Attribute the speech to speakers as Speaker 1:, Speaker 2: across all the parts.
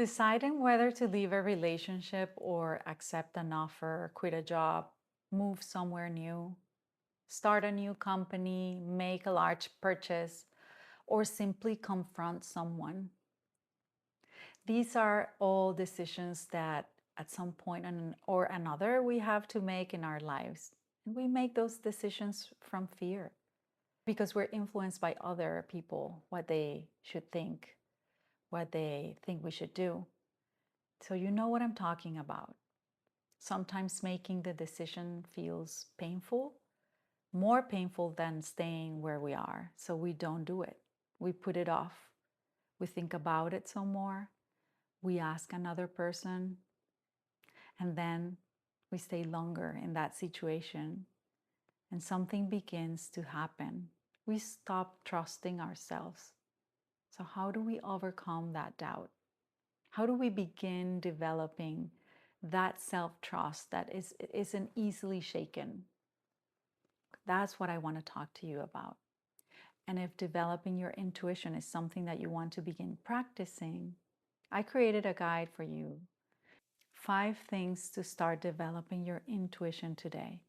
Speaker 1: Deciding whether to leave a relationship or accept an offer, quit a job, move somewhere new, start a new company, make a large purchase, or simply confront someone. These are all decisions that at some point or another we have to make in our lives. And we make those decisions from fear because we're influenced by other people, what they should think, what they think we should do. So you know what I'm talking about. Sometimes making the decision feels painful, more painful than staying where we are. So we don't do it. We put it off. We think about it some more. We ask another person. And then we stay longer in that situation. And something begins to happen. We stop trusting ourselves. So, how do we overcome that doubt? How do we begin developing that self-trust that isn't easily shaken? That's what I want to talk to you about. And if developing your intuition is something that you want to begin practicing, I created a guide for you. 5 things to start developing your intuition today.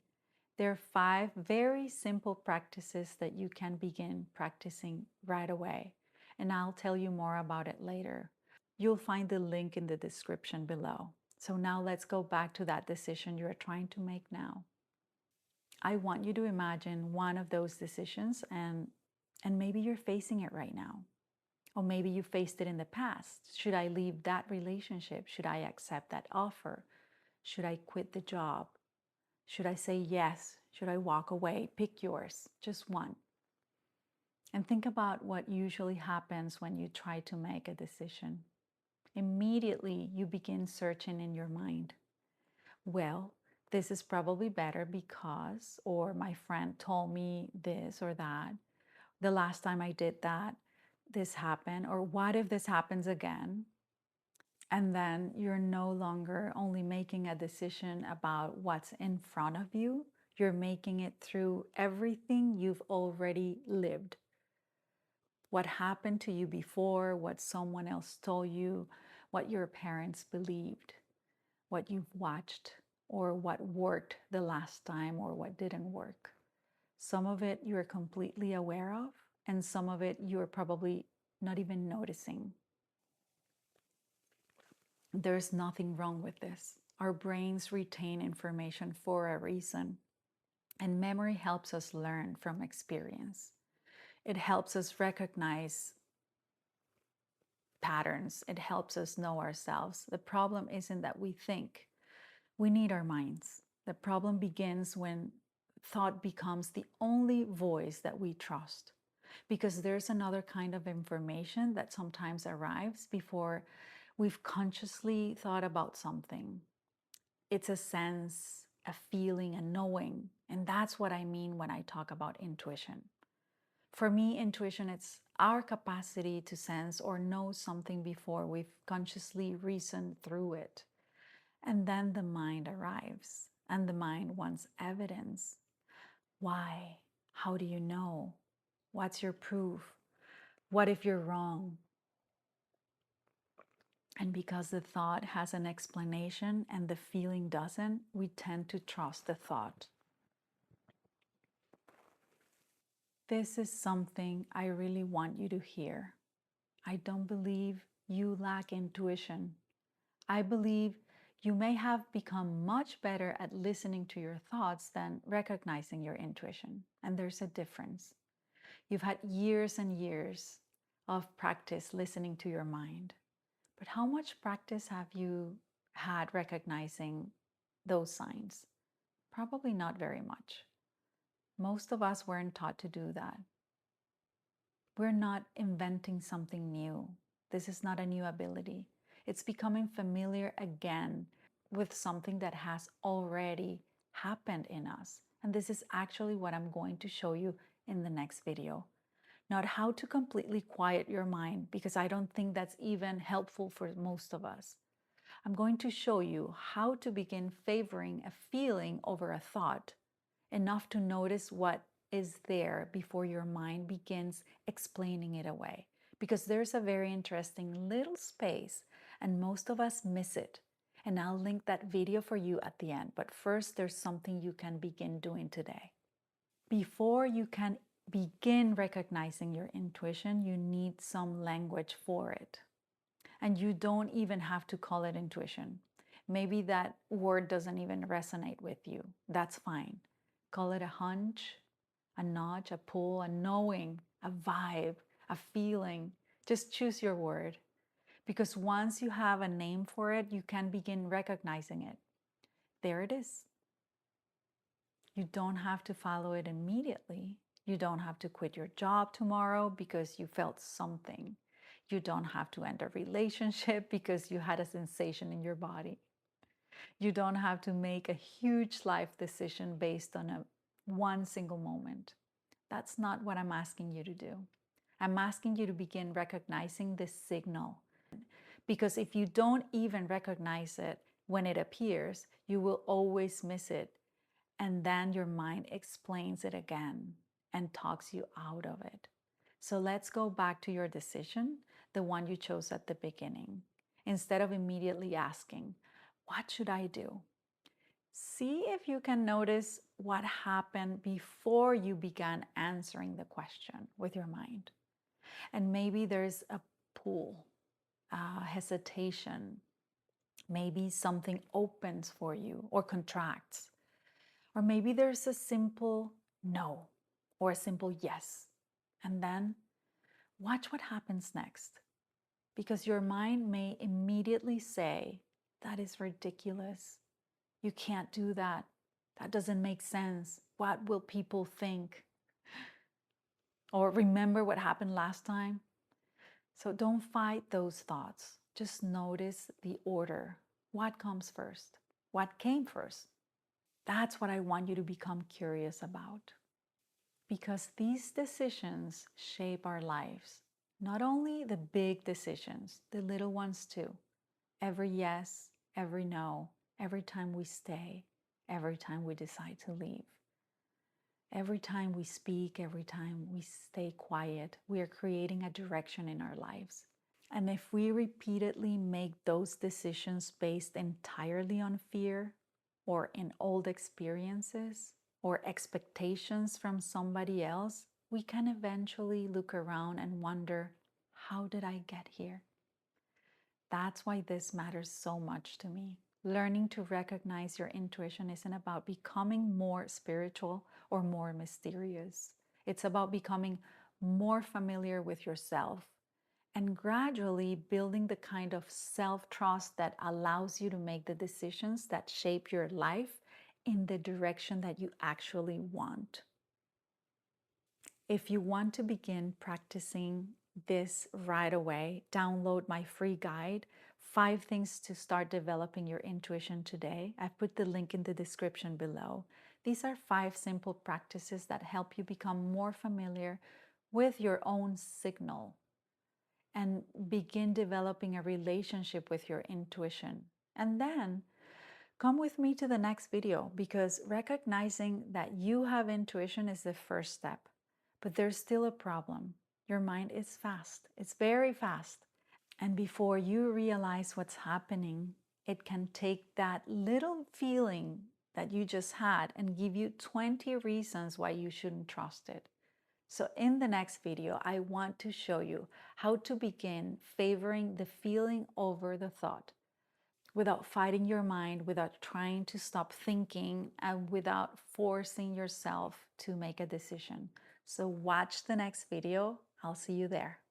Speaker 1: There are 5 very simple practices that you can begin practicing right away. And I'll tell you more about it later. You'll find the link in the description below. So now let's go back to that decision you're trying to make now. I want you to imagine one of those decisions and maybe you're facing it right now. Or maybe you faced it in the past. Should I leave that relationship? Should I accept that offer? Should I quit the job? Should I say yes? Should I walk away? Pick yours, just one. And think about what usually happens when you try to make a decision. Immediately, you begin searching in your mind. Well, this is probably better because, or my friend told me this or that. The last time I did that, this happened, or what if this happens again? And then you're no longer only making a decision about what's in front of you, you're making it through everything you've already lived. What happened to you before, what someone else told you, what your parents believed, what you've watched, or what worked the last time or what didn't work. Some of it you're completely aware of, and some of it you're probably not even noticing. There's nothing wrong with this. Our brains retain information for a reason, and memory helps us learn from experience. It helps us recognize patterns. It helps us know ourselves. The problem isn't that we think. We need our minds. The problem begins when thought becomes the only voice that we trust, because there's another kind of information that sometimes arrives before we've consciously thought about something. It's a sense, a feeling, a knowing. And that's what I mean when I talk about intuition. For me, intuition, it's our capacity to sense or know something before we've consciously reasoned through it. And then the mind arrives, and the mind wants evidence. Why? How do you know? What's your proof? What if you're wrong? And because the thought has an explanation and the feeling doesn't, we tend to trust the thought. This is something I really want you to hear. I don't believe you lack intuition. I believe you may have become much better at listening to your thoughts than recognizing your intuition. And there's a difference. You've had years and years of practice listening to your mind. But how much practice have you had recognizing those signs? Probably not very much. Most of us weren't taught to do that. We're not inventing something new. This is not a new ability. It's becoming familiar again with something that has already happened in us. And this is actually what I'm going to show you in the next video. Not how to completely quiet your mind, because I don't think that's even helpful for most of us. I'm going to show you how to begin favoring a feeling over a thought, enough to notice what is there before your mind begins explaining it away. Because there's a very interesting little space and most of us miss it. And I'll link that video for you at the end. But first, there's something you can begin doing today. Before you can begin recognizing your intuition, you need some language for it. And you don't even have to call it intuition. Maybe that word doesn't even resonate with you. That's fine. Call it a hunch, a nudge, a pull, a knowing, a vibe, a feeling. Just choose your word. Because once you have a name for it, you can begin recognizing it. There it is. You don't have to follow it immediately. You don't have to quit your job tomorrow because you felt something. You don't have to end a relationship because you had a sensation in your body. You don't have to make a huge life decision based on one single moment. That's not what I'm asking you to do. I'm asking you to begin recognizing this signal. Because if you don't even recognize it when it appears, you will always miss it. And then your mind explains it again and talks you out of it. So let's go back to your decision, the one you chose at the beginning. Instead of immediately asking, what should I do? See if you can notice what happened before you began answering the question with your mind. And maybe there's a pull, hesitation. Maybe something opens for you or contracts. Or maybe there's a simple no or a simple yes. And then watch what happens next. Because your mind may immediately say, that is ridiculous. You can't do that. That doesn't make sense. What will people think? Or remember what happened last time? So don't fight those thoughts. Just notice the order. What comes first? What came first? That's what I want you to become curious about. Because these decisions shape our lives. Not only the big decisions, the little ones too. Every yes, every no, every time we stay, every time we decide to leave. Every time we speak, every time we stay quiet, we are creating a direction in our lives. And if we repeatedly make those decisions based entirely on fear or in old experiences or expectations from somebody else, we can eventually look around and wonder, how did I get here? That's why this matters so much to me. Learning to recognize your intuition isn't about becoming more spiritual or more mysterious. It's about becoming more familiar with yourself and gradually building the kind of self-trust that allows you to make the decisions that shape your life in the direction that you actually want. If you want to begin practicing this right away, download my free guide, 5 Things to Start Developing Your Intuition Today. I've put the link in the description below. These are 5 simple practices that help you become more familiar with your own signal and begin developing a relationship with your intuition. And then come with me to the next video, because recognizing that you have intuition is the first step. But there's still a problem. Your mind is fast. It's very fast. And before you realize what's happening, it can take that little feeling that you just had and give you 20 reasons why you shouldn't trust it. So in the next video, I want to show you how to begin favoring the feeling over the thought without fighting your mind, without trying to stop thinking, and without forcing yourself to make a decision. So watch the next video. I'll see you there.